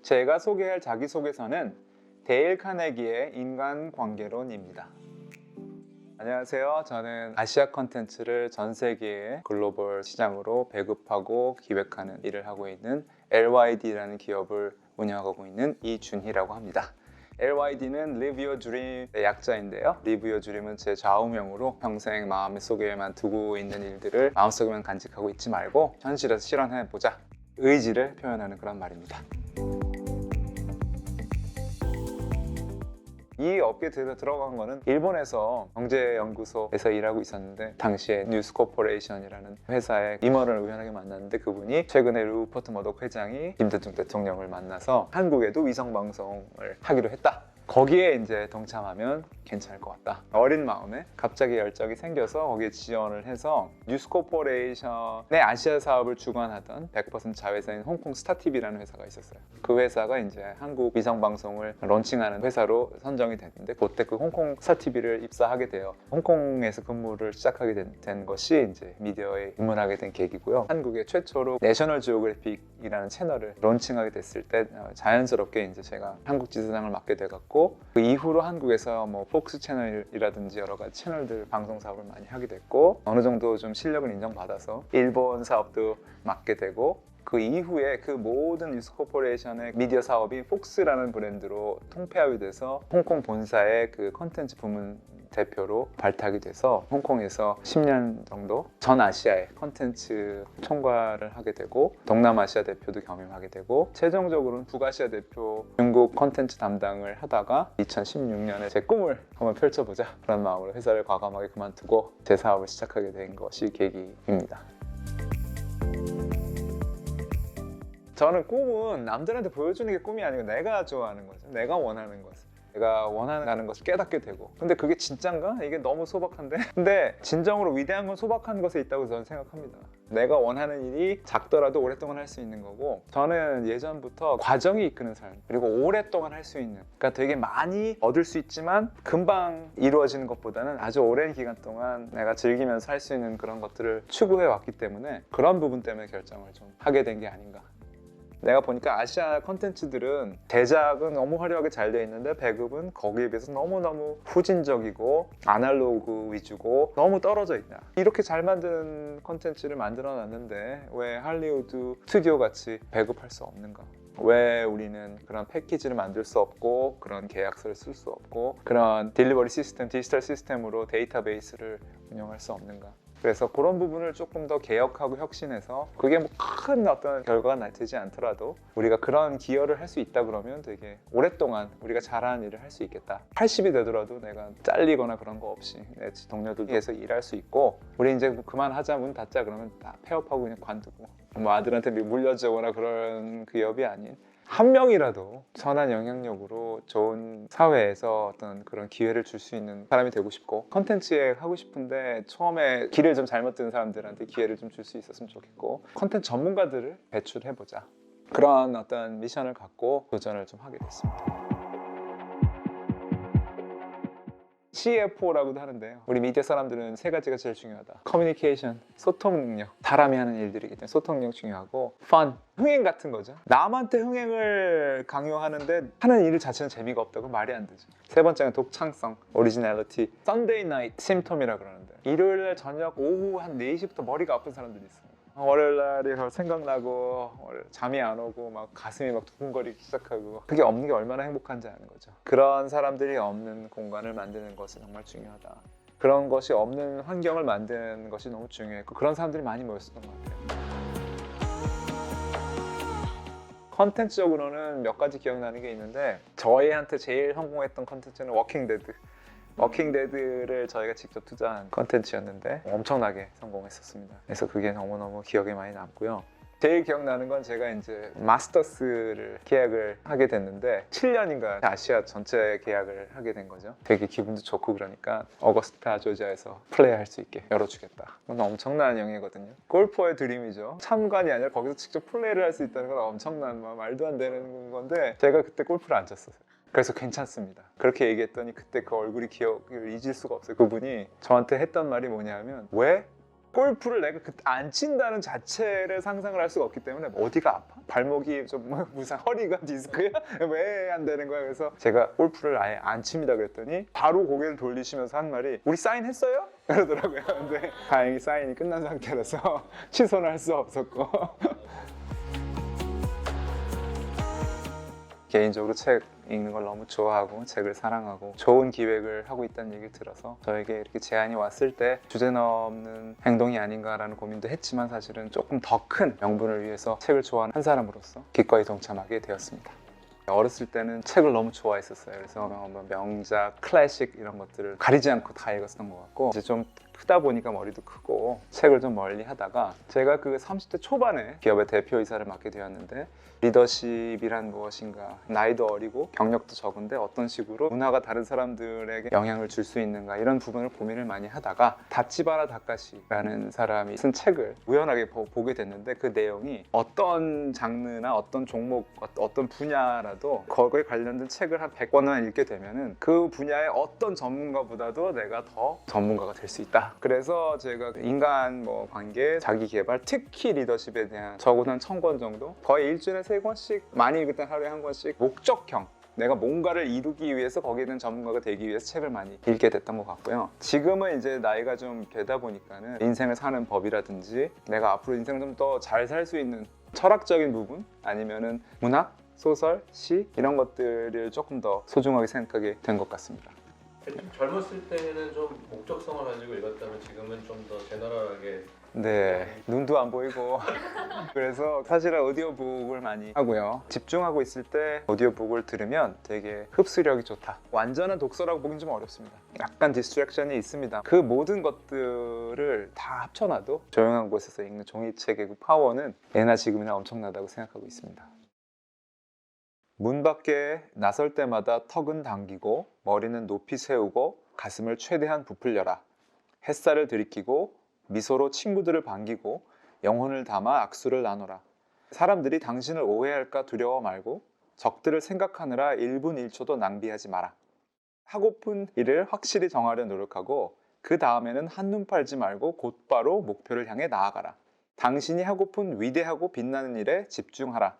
제가 소개할 자기소개서는 데일 카네기의 인간관계론입니다. 안녕하세요. 저는 아시아 컨텐츠를 전 세계의 글로벌 시장으로 배급하고 기획하는 일을 하고 있는 LYD라는 기업을 운영하고 있는 이준희라고 합니다. LYD는 Live Your Dream의 약자인데요. Live Your Dream은 제 좌우명으로 평생 마음속에만 두고 있는 일들을 마음속에만 간직하고 있지 말고 현실에서 실현해보자, 의지를 표현하는 그런 말입니다. 이 업계에 들어간 거는 일본에서 경제연구소에서 일하고 있었는데, 당시에 뉴스코퍼레이션이라는 회사의 임원을 우연하게 만났는데, 그분이 최근에 루퍼트 머덕 회장이 김대중 대통령을 만나서 한국에도 위성방송을 하기로 했다, 거기에 이제 동참하면 괜찮을 것 같다. 어린 마음에 갑자기 열정이 생겨서 거기에 지원을 해서 뉴스코퍼레이션의 아시아 사업을 주관하던 100% 자회사인 홍콩 스타TV라는 회사가 있었어요. 그 회사가 이제 한국 위성방송을 론칭하는 회사로 선정이 됐는데, 그때 그 홍콩 스타TV를 입사하게 돼요. 홍콩에서 근무를 시작하게 된 것이 이제 미디어에 입문하게 된 계기고요. 한국의 최초로 내셔널 지오그래픽이라는 채널을 론칭하게 됐을 때 자연스럽게 이제 제가 한국 지사장을 맡게 돼갖고, 그 이후로 한국에서 뭐 폭스 채널이라든지 여러 가지 채널들 방송 사업을 많이 하게 됐고, 어느 정도 좀 실력을 인정받아서 일본 사업도 맡게 되고, 그 이후에 그 모든 뉴스코퍼레이션의 미디어 사업이 폭스라는 브랜드로 통폐합이 돼서 홍콩 본사의 그 컨텐츠 부문 대표로 발탁이 돼서 홍콩에서 10년 정도 전 아시아의 컨텐츠 총괄을 하게 되고, 동남아시아 대표도 겸임하게 되고, 최종적으로는 북아시아 대표 중국 컨텐츠 담당을 하다가 2016년에 제 꿈을 한번 펼쳐보자 그런 마음으로 회사를 과감하게 그만두고 제 사업을 시작하게 된 것이 계기입니다. 저는 꿈은 남들한테 보여주는 게 꿈이 아니고 내가 좋아하는 거죠. 내가 원하는 것을, 내가 원하는 것을 깨닫게 되고. 근데 그게 진짠가? 이게 너무 소박한데? 근데 진정으로 위대한 건 소박한 것에 있다고 저는 생각합니다. 내가 원하는 일이 작더라도 오랫동안 할 수 있는 거고, 저는 예전부터 과정이 이끄는 삶, 그리고 오랫동안 할 수 있는, 그러니까 되게 많이 얻을 수 있지만 금방 이루어지는 것보다는 아주 오랜 기간 동안 내가 즐기면서 할 수 있는 그런 것들을 추구해 왔기 때문에, 그런 부분 때문에 결정을 좀 하게 된 게 아닌가. 내가 보니까 아시아 컨텐츠들은 제작은 너무 화려하게 잘 돼 있는데 배급은 거기에 비해서 너무너무 후진적이고 아날로그 위주고 너무 떨어져 있다. 이렇게 잘 만든 컨텐츠를 만들어 놨는데 왜 할리우드 스튜디오 같이 배급할 수 없는가? 왜 우리는 그런 패키지를 만들 수 없고, 그런 계약서를 쓸 수 없고, 그런 딜리버리 시스템, 디지털 시스템으로 데이터베이스를 운영할 수 없는가? 그래서 그런 부분을 조금 더 개혁하고 혁신해서, 그게 뭐 큰 어떤 결과가 되지 않더라도 우리가 그런 기여를 할 수 있다 그러면 되게 오랫동안 우리가 잘하는 일을 할 수 있겠다. 80이 되더라도 내가 잘리거나 그런 거 없이 내 동료들에서 일할 수 있고, 우리 이제 뭐 그만하자, 문 닫자 그러면 다 폐업하고 그냥 관두고, 뭐 아들한테 물려주거나 그런 기업이 아닌, 한 명이라도 선한 영향력으로 좋은 사회에서 어떤 그런 기회를 줄 수 있는 사람이 되고 싶고, 컨텐츠에 하고 싶은데 처음에 길을 좀 잘못 든 사람들한테 기회를 좀 줄 수 있었으면 좋겠고, 컨텐츠 전문가들을 배출해보자, 그런 어떤 미션을 갖고 도전을 좀 하게 됐습니다. CFO라고도 하는데요, 우리 미디어 사람들은 세 가지가 제일 중요하다. 커뮤니케이션, 소통 능력, 사람이 하는 일들이기 때문에 소통 능력 중요하고, fun, 흥행 같은 거죠. 남한테 흥행을 강요하는데 하는 일 자체는 재미가 없다고 말이 안 되죠. 세 번째는 독창성, 오리지널리티. Sunday night 심텀이라 그러는데, 일요일날 저녁 오후 한 4시부터 머리가 아픈 사람들이 있어요. 월요일날이 생각나고 잠이 안 오고 막 가슴이 막 두근거리기 시작하고, 그게 없는 게 얼마나 행복한지 아는 거죠. 그런 사람들이 없는 공간을 만드는 것이 정말 중요하다. 그런 것이 없는 환경을 만드는 것이 너무 중요했고, 그런 사람들이 많이 모였었던 것 같아요. 컨텐츠적으로는 몇 가지 기억나는 게 있는데, 저희한테 제일 성공했던 컨텐츠는 워킹 데드. 워킹 데드를 저희가 직접 투자한 컨텐츠였는데 엄청나게 성공했었습니다. 그래서 그게 너무너무 기억에 많이 남고요. 제일 기억나는 건 제가 이제 마스터스를 계약을 하게 됐는데, 7년인가 아시아 전체 계약을 하게 된 거죠. 되게 기분도 좋고, 그러니까 어거스타 조지아에서 플레이할 수 있게 열어주겠다. 그건 엄청난 영예거든요. 골퍼의 드림이죠. 참관이 아니라 거기서 직접 플레이를 할 수 있다는 건 엄청난, 말도 안 되는 건데, 제가 그때 골프를 안 쳤어요. 그래서 괜찮습니다. 그렇게 얘기했더니 그때 그 얼굴이 기억을 잊을 수가 없어요. 그분이 저한테 했던 말이 뭐냐면, 왜 골프를 내가 안 친다는 자체를 상상을 할 수가 없기 때문에 어디가 아파? 발목이 좀 무슨 허리가 디스크야? 왜 안 되는 거야? 그래서 제가 골프를 아예 안 칩니다 그랬더니 바로 고개를 돌리시면서 한 말이 우리 사인했어요? 그러더라고요. 근데 다행히 사인이 끝난 상태라서 취소는 할 수 없었고 개인적으로 책 읽는 걸 너무 좋아하고 책을 사랑하고 좋은 기획을 하고 있다는 얘기를 들어서 저에게 이렇게 제안이 왔을 때 주제넘는 행동이 아닌가라는 고민도 했지만 사실은 조금 더 큰 명분을 위해서 책을 좋아하는 한 사람으로서 기꺼이 동참하게 되었습니다. 어렸을 때는 책을 너무 좋아했었어요. 그래서 명작, 클래식 이런 것들을 가리지 않고 다 읽었던 것 같고 이제 좀 크다 보니까 머리도 크고 책을 좀 멀리 하다가 제가 그 30대 초반에 기업의 대표이사를 맡게 되었는데 리더십이란 무엇인가, 나이도 어리고 경력도 적은데 어떤 식으로 문화가 다른 사람들에게 영향을 줄 수 있는가 이런 부분을 고민을 많이 하다가 다치바라 다카시라는 사람이 쓴 책을 우연하게 보게 됐는데 그 내용이 어떤 장르나 어떤 종목, 어떤 분야라도 거기에 관련된 책을 한 100권만 읽게 되면은 그 분야의 어떤 전문가보다도 내가 더 전문가가 될 수 있다. 그래서 제가 인간 관계, 자기 개발, 특히 리더십에 대한 적어도 한 1000권 정도, 거의 일주일에 3권씩, 많이 읽을 땐 하루에 1권씩 목적형, 내가 뭔가를 이루기 위해서 거기에 대한 전문가가 되기 위해서 책을 많이 읽게 됐던 것 같고요. 지금은 이제 나이가 좀 되다 보니까는 인생을 사는 법이라든지 내가 앞으로 인생을 좀 더 잘 살 수 있는 철학적인 부분, 아니면은 문학, 소설, 시 이런 것들을 조금 더 소중하게 생각하게 된 것 같습니다. 좀 젊었을 때는 좀 목적성을 가지고 읽었다면 지금은 좀 더 제너럴하게. 네, 눈도 안 보이고 그래서 사실은 오디오북을 많이 하고요. 집중하고 있을 때 오디오북을 들으면 되게 흡수력이 좋다. 완전한 독서라고 보긴 좀 어렵습니다. 약간 디스트랙션이 있습니다. 그 모든 것들을 다 합쳐놔도 조용한 곳에서 읽는 종이책의 그 파워는 예나 지금이나 엄청나다고 생각하고 있습니다. 문 밖에 나설 때마다 턱은 당기고 머리는 높이 세우고 가슴을 최대한 부풀려라. 햇살을 들이키고 미소로 친구들을 반기고 영혼을 담아 악수를 나눠라. 사람들이 당신을 오해할까 두려워 말고 적들을 생각하느라 1분 1초도 낭비하지 마라. 하고픈 일을 확실히 정하려 노력하고 그 다음에는 한눈 팔지 말고 곧바로 목표를 향해 나아가라. 당신이 하고픈 위대하고 빛나는 일에 집중하라.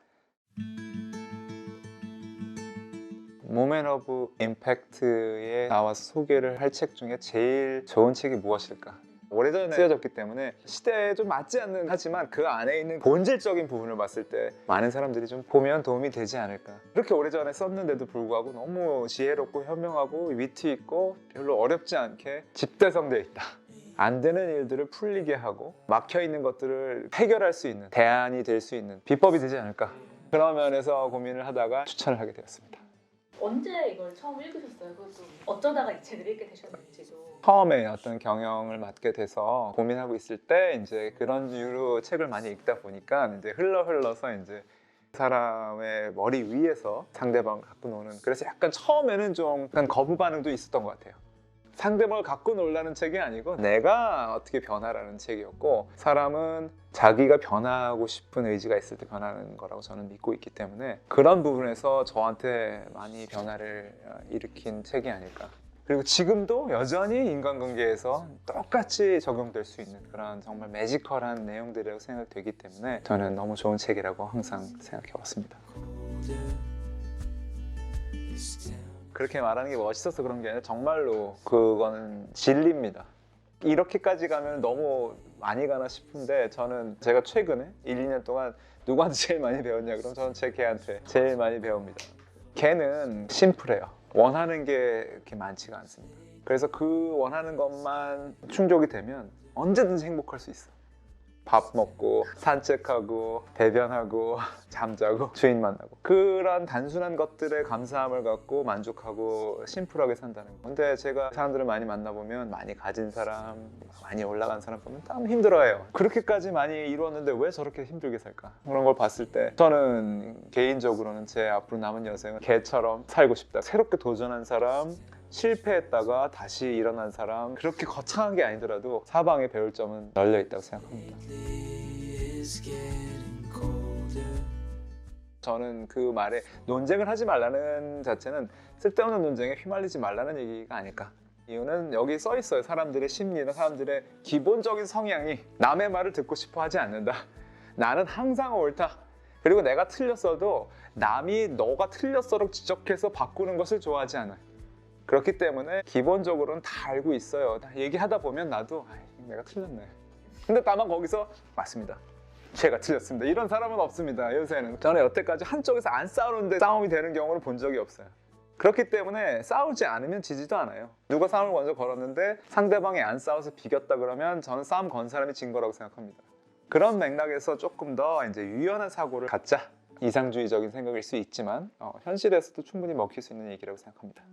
모멘 오브 임팩트에 나와서 소개를 할 책 중에 제일 좋은 책이 무엇일까? 오래전에 쓰여졌기 때문에 시대에 좀 맞지 않는, 하지만 그 안에 있는 본질적인 부분을 봤을 때 많은 사람들이 좀 보면 도움이 되지 않을까. 그렇게 오래전에 썼는데도 불구하고 너무 지혜롭고 현명하고 위트 있고 별로 어렵지 않게 집대성되어 있다. 안 되는 일들을 풀리게 하고 막혀있는 것들을 해결할 수 있는, 대안이 될 수 있는 비법이 되지 않을까. 그런 면에서 고민을 하다가 추천을 하게 되었습니다. 언제 이걸 처음 읽으셨어요? 그것도 어쩌다가 이 책을 읽게 되셨는지도. 처음에 어떤 경영을 맡게 돼서 고민하고 있을 때 이제 그런 이유로 책을 많이 읽다 보니까 이제 흘러서 이제 사람의 머리 위에서 상대방을 갖고 노는, 그래서 약간 처음에는 좀 약간 거부 반응도 있었던 것 같아요. 상대방을 갖고 놀라는 책이 아니고 내가 어떻게 변하라는 책이었고, 사람은 자기가 변하고 싶은 의지가 있을 때 변하는 거라고 저는 믿고 있기 때문에 그런 부분에서 저한테 많이 변화를 일으킨 책이 아닐까. 그리고 지금도 여전히 인간관계에서 똑같이 적용될 수 있는 그런 정말 매지컬한 내용들이라고 생각되기 때문에 저는 너무 좋은 책이라고 항상 생각해 왔습니다. 그렇게 말하는 게 멋있어서 그런 게 아니라 정말로 그거는 진리입니다. 이렇게까지 가면 너무 많이 가나 싶은데, 저는 제가 최근에 1, 2년 동안 누구한테 제일 많이 배웠냐 그럼 저는 제 개한테 제일 많이 배웁니다. 걔는 심플해요. 원하는 게 그렇게 많지가 않습니다. 그래서 그 원하는 것만 충족이 되면 언제든지 행복할 수 있어. 밥 먹고 산책하고 배변하고 잠자고 주인 만나고, 그런 단순한 것들에 감사함을 갖고 만족하고 심플하게 산다는 거. 근데 제가 사람들을 많이 만나보면 많이 가진 사람, 많이 올라간 사람 보면 참 힘들어해요. 그렇게까지 많이 이루었는데 왜 저렇게 힘들게 살까? 그런 걸 봤을 때 저는 개인적으로는 제 앞으로 남은 여생은 걔처럼 살고 싶다. 새롭게 도전한 사람, 실패했다가 다시 일어난 사람, 그렇게 거창한 게 아니더라도 사방에 배울 점은 널려 있다고 생각합니다. 저는 그 말에 논쟁을 하지 말라는 자체는 쓸데없는 논쟁에 휘말리지 말라는 얘기가 아닐까. 이유는 여기 써 있어요. 사람들의 심리나 사람들의 기본적인 성향이 남의 말을 듣고 싶어 하지 않는다. 나는 항상 옳다. 그리고 내가 틀렸어도 남이 너가 틀렸어라고 지적해서 바꾸는 것을 좋아하지 않아. 그렇기 때문에 기본적으로는 다 알고 있어요. 다 얘기하다 보면 나도 내가 틀렸네. 근데 다만 거기서 맞습니다. 제가 틀렸습니다. 이런 사람은 없습니다. 요새는. 저는 여태까지 한쪽에서 안 싸우는데 싸움이 되는 경우를 본 적이 없어요. 그렇기 때문에 싸우지 않으면 지지도 않아요. 누가 싸움을 먼저 걸었는데 상대방이 안 싸워서 비겼다 그러면 저는 싸움 건 사람이 진 거라고 생각합니다. 그런 맥락에서 조금 더 이제 유연한 사고를 갖자. 이상주의적인 생각일 수 있지만 현실에서도 충분히 먹힐 수 있는 얘기라고 생각합니다.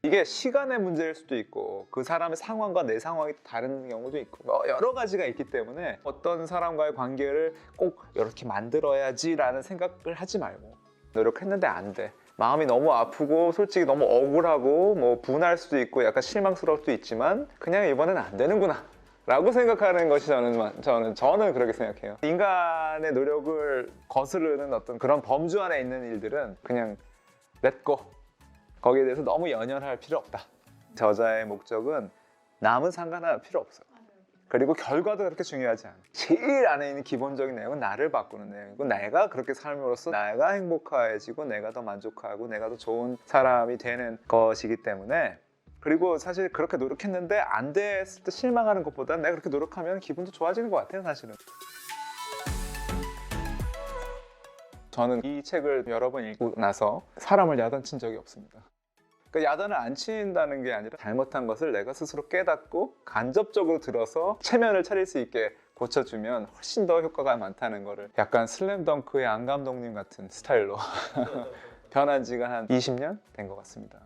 이게 시간의 문제일 수도 있고 그 사람의 상황과 내 상황이 다른 경우도 있고 여러 가지가 있기 때문에 어떤 사람과의 관계를 꼭 이렇게 만들어야지 라는 생각을 하지 말고 노력했는데 안 돼. 마음이 너무 아프고 솔직히 너무 억울하고 뭐 분할 수도 있고 약간 실망스러울 수도 있지만 그냥 이번엔 안 되는구나 라고 생각하는 것이 저는 그렇게 생각해요. 인간의 노력을 거스르는 어떤 그런 범주 안에 있는 일들은 그냥 렛고 거기에 대해서 너무 연연할 필요 없다. 저자의 목적은 남은 상관할 필요 없어요. 그리고 결과도 그렇게 중요하지 않아. 제일 안에 있는 기본적인 내용은 나를 바꾸는 내용이고 내가 그렇게 삶으로써 내가 행복해지고 내가 더 만족하고 내가 더 좋은 사람이 되는 것이기 때문에 그리고 사실 그렇게 노력했는데 안 됐을 때 실망하는 것보다 내가 그렇게 노력하면 기분도 좋아지는 것 같아요. 사실은. 저는 이 책을 여러 번 읽고 나서 사람을 야단친 적이 없습니다. 그러니까 야단을 안 친다는 게 아니라 잘못한 것을 내가 스스로 깨닫고 간접적으로 들어서 체면을 차릴 수 있게 고쳐주면 훨씬 더 효과가 많다는 거를 약간 슬램덩크의 안 감독님 같은 스타일로 변한 지가 한 20년 된 것 같습니다.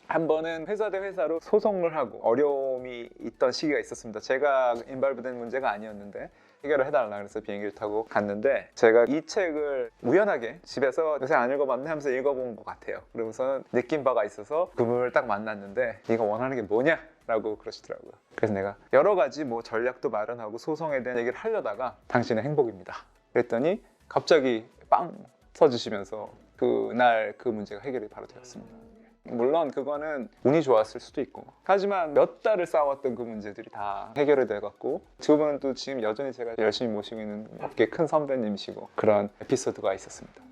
한 번은 회사 대 회사로 소송을 하고 어려움이 있던 시기가 있었습니다. 제가 인발부된 문제가 아니었는데 해결을 해달라 그래서 비행기를 타고 갔는데 제가 이 책을 우연하게 집에서 요새 안 읽어봤네 하면서 읽어본 것 같아요. 그러면서 느낀 바가 있어서 그분을 딱 만났는데 네가 원하는 게 뭐냐? 라고 그러시더라고요. 그래서 내가 여러 가지 뭐 전략도 마련하고 소송에 대한 얘기를 하려다가 당신의 행복입니다. 그랬더니 갑자기 빵 터지시면서 그날 그 문제가 해결이 바로 되었습니다. 물론 그거는 운이 좋았을 수도 있고 하지만 몇 달을 싸웠던 그 문제들이 다 해결이 돼갖고 두 분은 또 지금 여전히 제가 열심히 모시고 있는 업계 큰 선배님이시고 그런 에피소드가 있었습니다.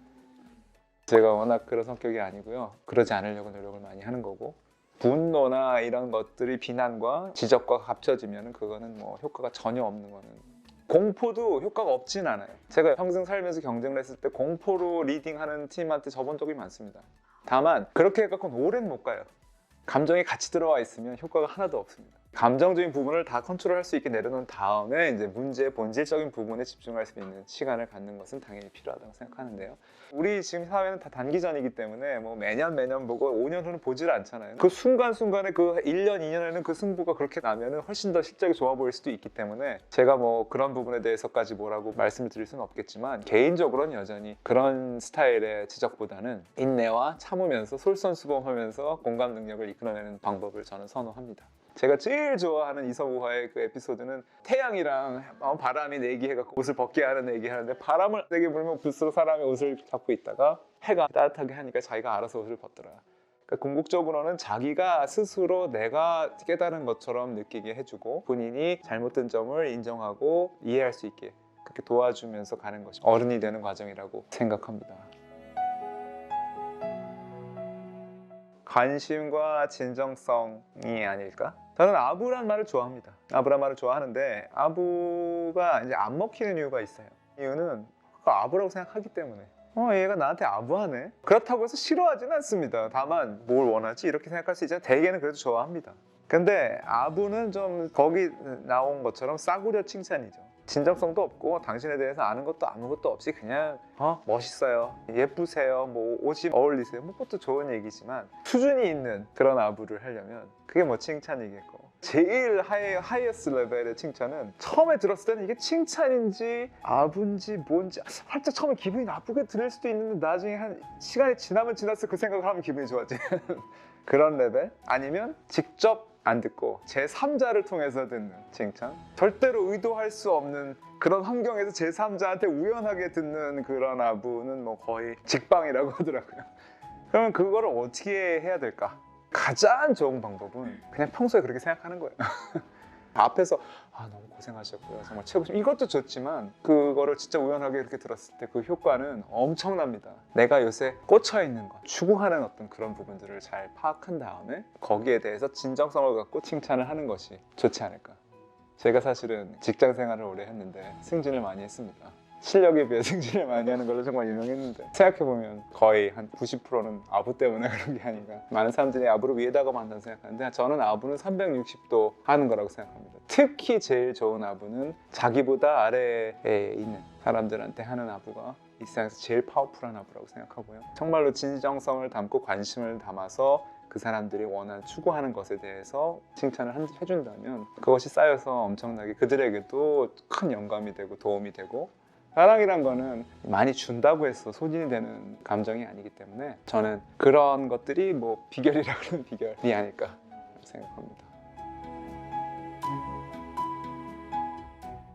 제가 워낙 그런 성격이 아니고요. 그러지 않으려고 노력을 많이 하는 거고 분노나 이런 것들이 비난과 지적과 합쳐지면 그거는 뭐 효과가 전혀 없는 거는 공포도 효과가 없진 않아요. 제가 평생 살면서 경쟁을 했을 때 공포로 리딩하는 팀한테 접은 적이 많습니다. 다만 그렇게 해갖고는 오래는 못 가요. 감정이 같이 들어와 있으면 효과가 하나도 없습니다. 감정적인 부분을 다 컨트롤할 수 있게 내려놓은 다음에 이제 문제의 본질적인 부분에 집중할 수 있는 시간을 갖는 것은 당연히 필요하다고 생각하는데요. 우리 지금 사회는 다 단기전이기 때문에 뭐 매년 보고 5년 후는 보질 않잖아요. 그 순간순간에 그 1년, 2년에는 그 승부가 그렇게 나면은 훨씬 더 실적이 좋아 보일 수도 있기 때문에 제가 뭐 그런 부분에 대해서까지 뭐라고 말씀을 드릴 수는 없겠지만 개인적으로는 여전히 그런 스타일의 지적보다는 인내와 참으면서 솔선수범하면서 공감 능력을 이끌어내는 방법을 저는 선호합니다. 제가 제일 좋아하는 이성우와의 그 에피소드는 태양이랑 바람이 내기해갖고 옷을 벗게 하는 얘기하는데 바람을 세게 불면 불수록 사람이 옷을 잡고 있다가 해가 따뜻하게 하니까 자기가 알아서 옷을 벗더라. 그러니까 궁극적으로는 자기가 스스로 내가 깨달은 것처럼 느끼게 해주고 본인이 잘못된 점을 인정하고 이해할 수 있게 그렇게 도와주면서 가는 것이 어른이 되는 과정이라고 생각합니다. 관심과 진정성이 아닐까? 저는 아부란 말을 좋아합니다. 아부란 말을 좋아하는데 아부가 이제 안 먹히는 이유가 있어요. 이유는 아부라고 생각하기 때문에 얘가 나한테 아부하네? 그렇다고 해서 싫어하지는 않습니다. 다만 뭘 원하지? 이렇게 생각할 수 있지만 대개는 그래도 좋아합니다. 근데 아부는 좀 거기 나온 것처럼 싸구려 칭찬이죠. 진정성도 없고 당신에 대해서 아는 것도 아무것도 없이 그냥 멋있어요, 예쁘세요, 뭐 옷이 어울리세요, 뭐 그것도 좋은 얘기지만 수준이 있는 그런 아부를 하려면 그게 뭐 칭찬이겠고 제일 하이어스 레벨의 칭찬은 처음에 들었을 때는 이게 칭찬인지 아부인지 뭔지 살짝 처음에 기분이 나쁘게 들을 수도 있는데 나중에 한 시간이 지나면 지났을 그 생각을 하면 기분이 좋아지는 그런 레벨? 아니면 직접 안 듣고 제3자를 통해서 듣는 칭찬? 절대로 의도할 수 없는 그런 환경에서 제3자한테 우연하게 듣는 그런 아부는 뭐 거의 직방이라고 하더라고요. 그러면 그거를 어떻게 해야 될까? 가장 좋은 방법은 그냥 평소에 그렇게 생각하는 거예요. 앞에서 너무 고생하셨고요, 정말 최고십니다, 이것도 좋지만 그거를 진짜 우연하게 이렇게 들었을 때 그 효과는 엄청납니다. 내가 요새 꽂혀 있는 것, 추구하는 어떤 그런 부분들을 잘 파악한 다음에 거기에 대해서 진정성을 갖고 칭찬을 하는 것이 좋지 않을까. 제가 사실은 직장 생활을 오래 했는데 승진을 많이 했습니다. 실력에 비해 승진을 많이 하는 걸로 정말 유명했는데 생각해보면 거의 한 90%는 아부 때문에 그런 게 아닌가. 많은 사람들이 아부를 위에다가 만든다고 생각하는데 저는 아부는 360도 하는 거라고 생각합니다. 특히 제일 좋은 아부는 자기보다 아래에 있는 사람들한테 하는 아부가 이 세상에서 제일 파워풀한 아부라고 생각하고요. 정말로 진정성을 담고 관심을 담아서 그 사람들이 원하는 추구하는 것에 대해서 칭찬을 해준다면 그것이 쌓여서 엄청나게 그들에게도 큰 영감이 되고 도움이 되고, 사랑이란 거는 많이 준다고 해서 소진이 되는 감정이 아니기 때문에 저는 그런 것들이 뭐 비결이라 그러는 비결이 아닐까 생각합니다.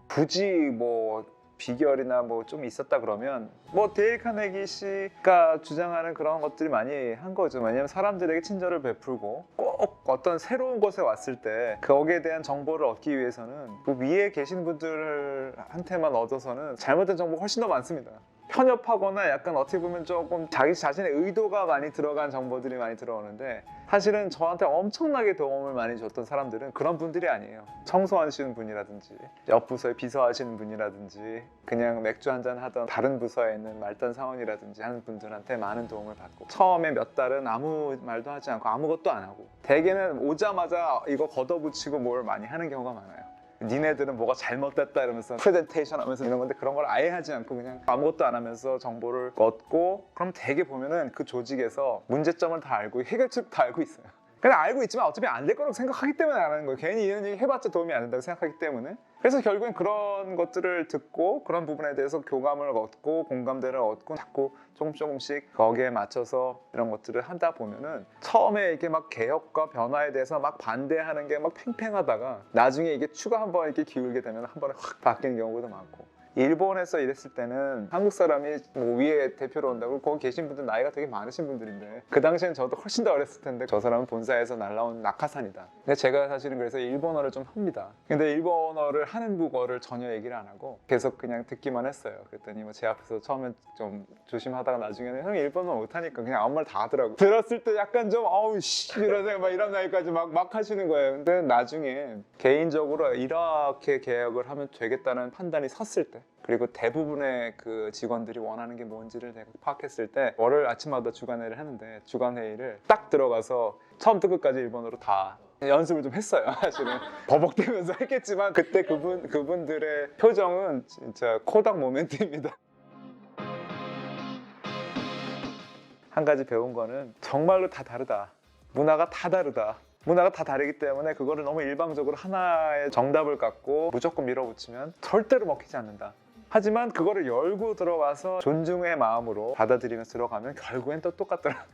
굳이 뭐 비결이나 뭐 좀 있었다 그러면 뭐 데일 카네기 씨가 주장하는 그런 것들이 많이 한 거죠. 왜냐하면 사람들에게 친절을 베풀고 꼭 어떤 새로운 곳에 왔을 때 거기에 대한 정보를 얻기 위해서는 그 위에 계신 분들한테만 얻어서는 잘못된 정보가 훨씬 더 많습니다. 편협하거나 약간 어떻게 보면 조금 자기 자신의 의도가 많이 들어간 정보들이 많이 들어오는데, 사실은 저한테 엄청나게 도움을 많이 줬던 사람들은 그런 분들이 아니에요. 청소하시는 분이라든지 옆 부서에 비서하시는 분이라든지 그냥 맥주 한잔 하던 다른 부서에 있는 말단 사원이라든지 하는 분들한테 많은 도움을 받고, 처음에 몇 달은 아무 말도 하지 않고 아무것도 안 하고 대개는 오자마자 이거 걷어붙이고 뭘 많이 하는 경우가 많아요. 니네들은 뭐가 잘못됐다 이러면서 프레젠테이션 하면서 이런 건데 그런 걸 아예 하지 않고 그냥 아무것도 안 하면서 정보를 얻고, 그럼 되게 보면은 그 조직에서 문제점을 다 알고 해결책 다 알고 있어요. 그냥 알고 있지만 어차피 안 될 거라고 생각하기 때문에 안 하는 거예요. 괜히 이런 얘기 해봤자 도움이 안 된다고 생각하기 때문에. 그래서 결국엔 그런 것들을 듣고 그런 부분에 대해서 교감을 얻고 공감대를 얻고 자꾸 조금씩 거기에 맞춰서 이런 것들을 하다 보면은 처음에 이게 막 개혁과 변화에 대해서 막 반대하는 게 막 팽팽하다가 나중에 이게 추가 한번 이렇게 기울게 되면 한 번에 확 바뀌는 경우도 많고. 일본에서 일했을 때는 한국 사람이 뭐 위에 대표로 온다고 거기 계신 분들 나이가 되게 많으신 분들인데 그 당시엔 저도 훨씬 더 어렸을 텐데 저 사람은 본사에서 날라온 낙하산이다. 근데 제가 사실은 그래서 일본어를 좀 합니다. 근데 일본어를 하는 국어를 전혀 얘기를 안 하고 계속 그냥 듣기만 했어요. 그랬더니 뭐 제 앞에서 처음엔 좀 조심하다가 나중에는 형이 일본어 못하니까 그냥 아무 말 다 하더라고. 들었을 때 약간 좀 어우 씨 이런 생각 막 이런 나이까지 막 하시는 거예요. 근데 나중에 개인적으로 이렇게 개혁을 하면 되겠다는 판단이 섰을 때, 그리고 대부분의 그 직원들이 원하는 게 뭔지를 내가 파악했을 때 월요일 아침마다 주간회의를 하는데 주간회의를 딱 들어가서 처음부터 끝까지 일본어로 다 연습을 좀 했어요. 사실은 버벅대면서 했겠지만 그때 그분들의 표정은 진짜 코닥 모멘트입니다. 한 가지 배운 거는 정말로 다 다르다. 문화가 다 다르다. 문화가 다 다르기 때문에 그거를 너무 일방적으로 하나의 정답을 갖고 무조건 밀어붙이면 절대로 먹히지 않는다. 하지만 그거를 열고 들어와서 존중의 마음으로 받아들이면서 들어가면 결국엔 또 똑같더라.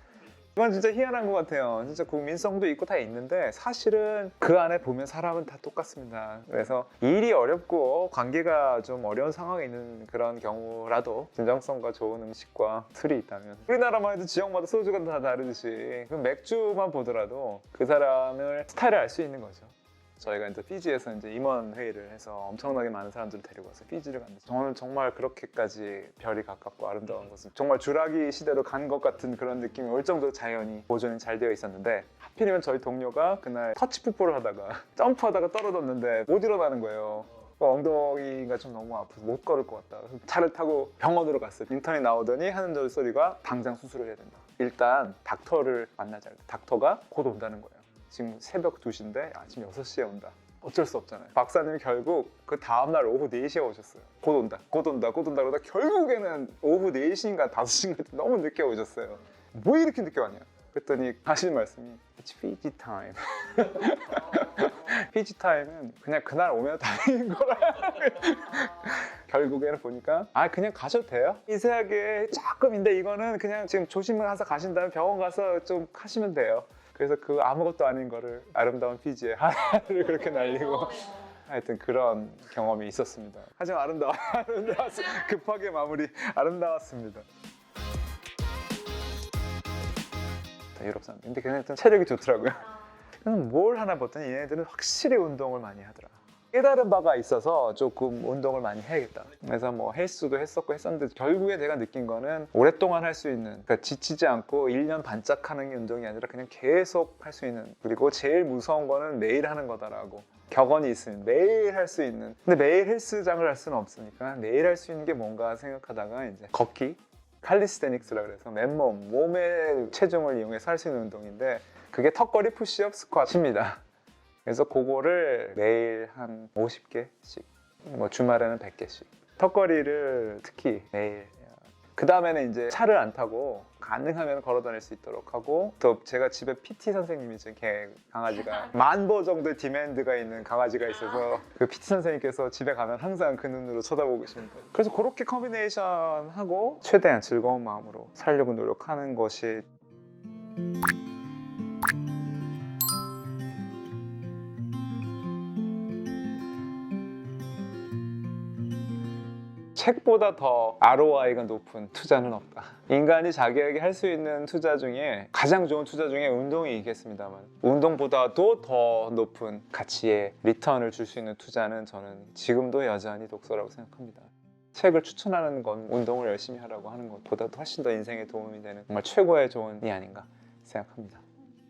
이건 진짜 희한한 것 같아요. 진짜 국민성도 있고 다 있는데 사실은 그 안에 보면 사람은 다 똑같습니다. 그래서 일이 어렵고 관계가 좀 어려운 상황에 있는 그런 경우라도 진정성과 좋은 음식과 술이 있다면, 우리나라만 해도 지역마다 소주가 다 다르듯이 그 맥주만 보더라도 그 사람을 스타일을 알 수 있는 거죠. 저희가 이제 피지에서 이제 임원 회의를 해서 엄청나게 많은 사람들을 데리고 와서 피지를 갔는데 저는 정말 그렇게까지 별이 가깝고 아름다운 모습, 정말 주라기 시대로 간 것 같은 그런 느낌이 올 정도로 자연이 보존이 잘 되어 있었는데, 하필이면 저희 동료가 그날 터치 풋볼을 하다가 점프하다가 떨어졌는데 못 일어나는 거예요. 엉덩이가 좀 너무 아파서 못 걸을 것 같다. 차를 타고 병원으로 갔어요. 인터넷 나오더니 하는 소리가 당장 수술을 해야 된다. 일단 닥터를 만나자. 닥터가 곧 온다는 거예요. 지금 새벽 2시인데 아침 6시에 온다. 어쩔 수 없잖아요. 박사님이 결국 그 다음날 오후 4시에 오셨어요. 곧 온다 그러다 결국에는 오후 4시인가 5시인가 너무 늦게 오셨어요. 뭐 이렇게 늦게 왔냐? 그랬더니 하시는 말씀이 It's Fiji time. Fiji time은 그냥 그날 오면 다행인 거라. 결국에는 보니까 그냥 가셔도 돼요. 미세하게 조금인데 이거는 그냥 지금 조심해서 가신 다음에 병원 가서 좀 하시면 돼요. 그래서 그 아무것도 아닌 거를 아름다운 피지에 하나를 그렇게 날리고 하여튼 그런 경험이 있었습니다. 하지만 아름다웠습니다. 급하게 마무리 아름다웠습니다. 유럽 사람. 근데 걔네들은 체력이 좋더라고요. 아, 그냥 뭘 하나 봤더니 얘네들은 확실히 운동을 많이 하더라. 깨달은 바가 있어서 조금 운동을 많이 해야겠다. 그래서 뭐 헬스도 했었는데 결국에 내가 느낀 거는 오랫동안 할 수 있는, 그러니까 지치지 않고 1년 반짝 하는 운동이 아니라 그냥 계속 할 수 있는, 그리고 제일 무서운 거는 매일 하는 거다라고. 격언이 있으면 매일 할 수 있는. 근데 매일 헬스장을 할 수는 없으니까 매일 할 수 있는 게 뭔가 생각하다가 이제 걷기, 칼리스테닉스라 그래서 맨몸, 몸의 체중을 이용해서 할 수 있는 운동인데 그게 턱걸이, 푸시업, 스쿼트입니다. 그래서 그거를 매일 한 50개씩, 뭐 주말에는 100개씩. 턱걸이를 특히 매일. 그 다음에는 이제 차를 안 타고 가능하면 걸어 다닐 수 있도록 하고, 또 제가 집에 PT 선생님이 개 강아지가 10,000보 정도의 디맨드가 있는 강아지가 있어서 그 PT 선생님께서 집에 가면 항상 그 눈으로 쳐다보고 계십니다. 그래서 그렇게 컨비네이션 하고 최대한 즐거운 마음으로 살려고 노력하는 것이 책보다 더 ROI가 높은 투자는 없다. 인간이 자기에게 할 수 있는 투자 중에 가장 좋은 투자 중에 운동이 있겠습니다만 운동보다도 더 높은 가치의 리턴을 줄 수 있는 투자는 저는 지금도 여전히 독서라고 생각합니다. 책을 추천하는 건 운동을 열심히 하라고 하는 것보다도 훨씬 더 인생에 도움이 되는 정말 최고의 조언이 아닌가 생각합니다.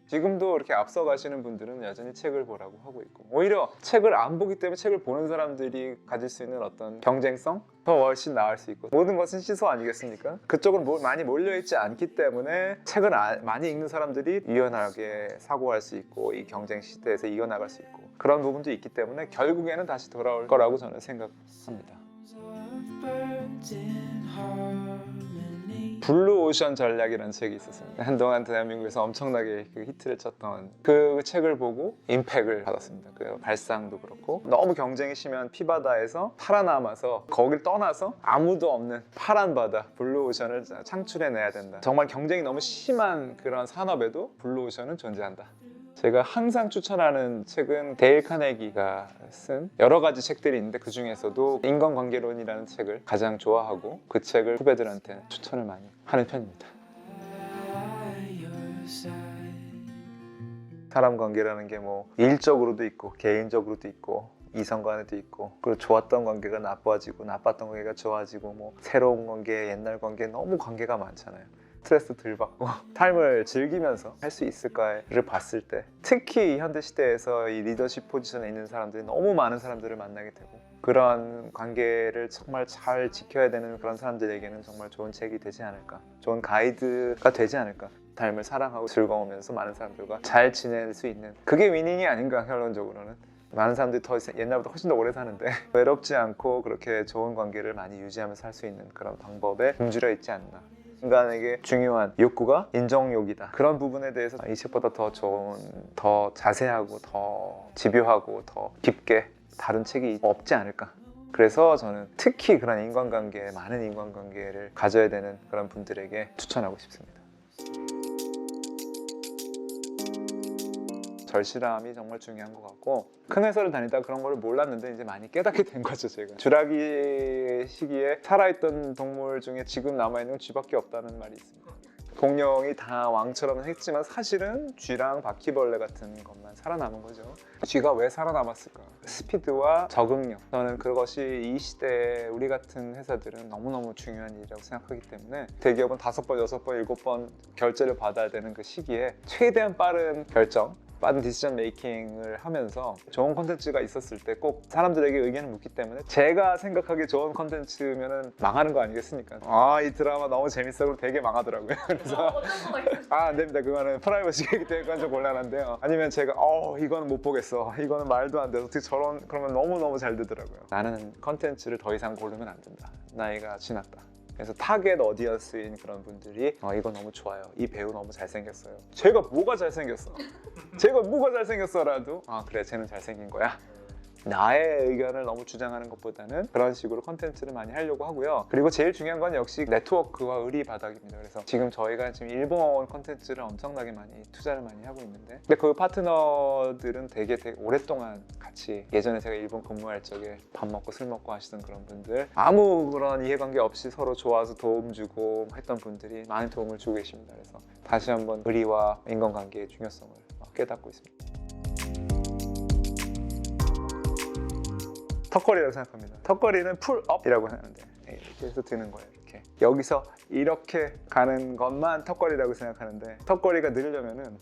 지금도 이렇게 앞서가시는 분들은 여전히 책을 보라고 하고 있고, 오히려 책을 안 보기 때문에 책을 보는 사람들이 가질 수 있는 어떤 경쟁성? 더 훨씬 나을 수 있고, 모든 것은 시소 아니겠습니까? 그쪽으로 많이 몰려있지 않기 때문에 책을 많이 읽는 사람들이 유연하게 사고할 수 있고 이 경쟁 시대에서 이겨나갈 수 있고 그런 부분도 있기 때문에 결국에는 다시 돌아올 거라고 저는 생각합니다. 블루오션 전략이라는 책이 있었습니다. 한동안 대한민국에서 엄청나게 그 히트를 쳤던 그 책을 보고 임팩을 받았습니다. 그 발상도 그렇고, 너무 경쟁이 심한 피바다에서 살아남아서 거길 떠나서 아무도 없는 파란 바다, 블루오션을 창출해내야 된다. 정말 경쟁이 너무 심한 그런 산업에도 블루오션은 존재한다. 제가 항상 추천하는 책은 데일 카네기가 쓴 여러 가지 책들이 있는데 그 중에서도 인간관계론이라는 책을 가장 좋아하고 그 책을 후배들한테 추천을 많이 하는 편입니다. 사람 관계라는 게 뭐 일적으로도 있고 개인적으로도 있고 이성 간에도 있고, 그리고 좋았던 관계가 나빠지고 나빴던 관계가 좋아지고, 뭐 새로운 관계, 옛날 관계, 너무 관계가 많잖아요. 스트레스 덜 받고 삶을 즐기면서 할 수 있을까를 봤을 때, 특히 현대 시대에서 이 리더십 포지션에 있는 사람들이 너무 많은 사람들을 만나게 되고 그런 관계를 정말 잘 지켜야 되는 그런 사람들에게는 정말 좋은 책이 되지 않을까, 좋은 가이드가 되지 않을까. 삶을 사랑하고 즐거우면서 많은 사람들과 잘 지낼 수 있는, 그게 위닝이 아닌가. 결론적으로는 많은 사람들이 더 옛날보다 훨씬 더 오래 사는데 외롭지 않고 그렇게 좋은 관계를 많이 유지하면서 살 수 있는 그런 방법에 굶주려 있지 않나. 인간에게 중요한 욕구가 인정욕이다. 그런 부분에 대해서 이 책보다 더 좋은, 더 자세하고 더 집요하고 더 깊게 다른 책이 없지 않을까. 그래서 저는 특히 그런 인간관계, 많은 인간관계를 가져야 되는 그런 분들에게 추천하고 싶습니다. 절실함이 정말 중요한 것 같고, 큰 회사를 다니다 그런 걸 몰랐는데 이제 많이 깨닫게 된 거죠. 제가 주라기 시기에 살아있던 동물 중에 지금 남아있는 건 쥐밖에 없다는 말이 있습니다. 공룡이 다 왕처럼 했지만 사실은 쥐랑 바퀴벌레 같은 것만 살아남은 거죠. 쥐가 왜 살아남았을까? 스피드와 적응력, 저는 그것이 이 시대에 우리 같은 회사들은 너무너무 중요한 일이라고 생각하기 때문에 대기업은 5번, 6번, 7번 결제를 받아야 되는 그 시기에 최대한 빠른 결정, 빠른 디시전 메이킹을 하면서 좋은 콘텐츠가 있었을 때 꼭 사람들에게 의견을 묻기 때문에, 제가 생각하기에 좋은 콘텐츠면은 망하는 거 아니겠습니까? 이 드라마 너무 재밌어. 그럼 되게 망하더라고요. 그래서 어떤 거가 있어요? 안 됩니다. 그거는 프라이버시이기 때문에 그건 좀 곤란한데요. 아니면 제가 이거는 못 보겠어. 이거는 말도 안 돼. 어떻게 저런, 그러면 너무너무 잘 되더라고요. 나는 콘텐츠를 더 이상 고르면 안 된다. 나이가 지났다. 그래서 타겟 어디언스인 그런 분들이 이거 너무 좋아요. 이 배우 너무 잘생겼어요. 제가 뭐가 잘생겼어? 제가 뭐가 잘생겼어라도 그래, 쟤는 잘생긴 거야. 나의 의견을 너무 주장하는 것보다는 그런 식으로 컨텐츠를 많이 하려고 하고요. 그리고 제일 중요한 건 역시 네트워크와 의리 바닥입니다. 그래서 지금 저희가 지금 일본 컨텐츠를 엄청나게 많이 투자를 많이 하고 있는데, 근데 그 파트너들은 되게 오랫동안 같이, 예전에 제가 일본 근무할 적에 밥 먹고 술 먹고 하시던 그런 분들, 아무 그런 이해관계 없이 서로 좋아서 도움 주고 했던 분들이 많은 도움을 주고 계십니다. 그래서 다시 한번 의리와 인간관계의 중요성을 깨닫고 있습니다. 턱걸이라고 생각합니다. 턱걸이는 풀업이라고 하는데 이렇게 해서 드는 거예요. 이렇게 여기서 이렇게 가는 것만 턱걸이라고 생각하는데, 턱걸이가 늘려면은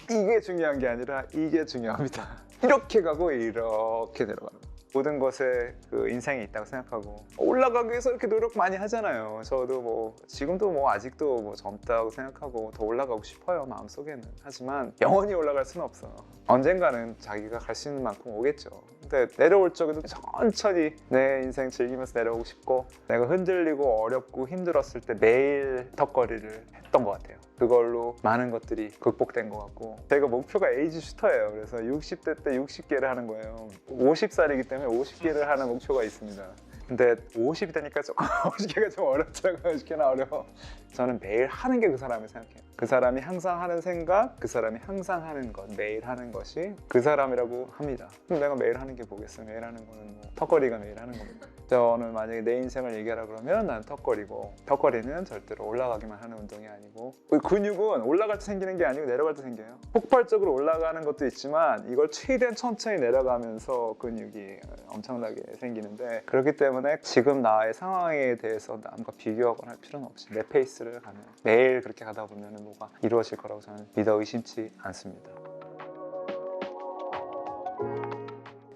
이게 중요한 게 아니라 이게 중요합니다. 이렇게 가고 이렇게 내려가는 거예요. 모든 것에 그 인생이 있다고 생각하고 올라가기 위해서 이렇게 노력 많이 하잖아요. 저도 뭐 지금도 뭐 아직도 뭐 젊다고 생각하고 더 올라가고 싶어요, 마음속에는. 하지만 영원히 올라갈 수는 없어. 언젠가는 자기가 갈 수 있는 만큼 오겠죠. 근데 내려올 적에도 천천히 내 인생 즐기면서 내려오고 싶고, 내가 흔들리고 어렵고 힘들었을 때 매일 턱걸이를 했던 것 같아요. 그걸로 많은 것들이 극복된 것 같고, 제가 목표가 에이지 슈터예요. 그래서 60대 때 60개를 하는 거예요. 50살이기 때문에 50개를 하는 목표가 있습니다. 근데 50이 되니까 조금 50개가 좀 어렵더라고요. 50개나 어려워. 저는 매일 하는 게 그 사람을 생각해요. 그 사람이 항상 하는 생각, 그 사람이 항상 하는 것, 매일 하는 것이 그 사람이라고 합니다. 그럼 내가 매일 하는 게 뭐겠어요? 매일 하는 거는 뭐 턱걸이가 매일 하는 겁니다. 저는 만약에 내 인생을 얘기하라 그러면 난 턱걸이고, 턱걸이는 절대로 올라가기만 하는 운동이 아니고, 근육은 올라갈 때 생기는 게 아니고 내려갈 때 생겨요. 폭발적으로 올라가는 것도 있지만 이걸 최대한 천천히 내려가면서 근육이 엄청나게 생기는데, 그렇기 때문에 지금 나의 상황에 대해서 남과 비교하거나 할 필요는 없이 내 페이스를 가면 매일 그렇게 가다 보면 뭐가 이루어질 거라고 저는 믿어 의심치 않습니다.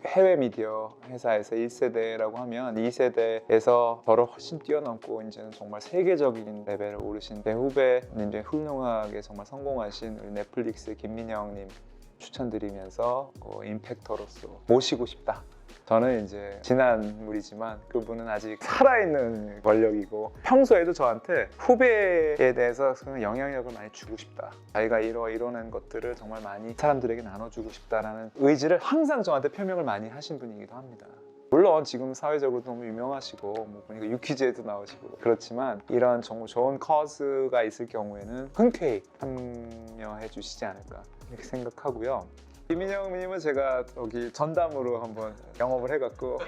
해외 미디어 회사에서 1세대라고 하면 2세대에서 저를 훨씬 뛰어넘고 이제는 정말 세계적인 레벨을 오르신 제 후배님 중에 훌륭하게 정말 성공하신 우리 넷플릭스의 김민영님 추천드리면서 임팩터로서 모시고 싶다. 저는 이제 지난 물이지만 그분은 아직 살아있는 권력이고, 평소에도 저한테 후배에 대해서 영향력을 많이 주고 싶다. 자기가 이뤄낸 것들을 정말 많이 사람들에게 나눠주고 싶다라는 의지를 항상 저한테 표명을 많이 하신 분이기도 합니다. 물론 지금 사회적으로 너무 유명하시고 뭐 보니까 유퀴즈에도 나오시고 그렇지만, 이런 정말 좋은 커즈가 있을 경우에는 흔쾌히 참여해 주시지 않을까 이렇게 생각하고요. 김민영님은 제가 여기 전담으로 한번 영업을 해갖고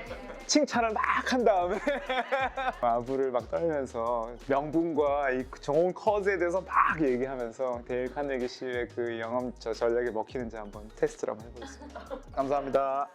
칭찬을 막 한 다음에 아부를 막 떨면서 명분과 이 좋은 커즈에 대해서 막 얘기하면서 데일 카네기 씨의 그 영업 전략에 먹히는지 한번 테스트를 한번 해보겠습니다. 감사합니다.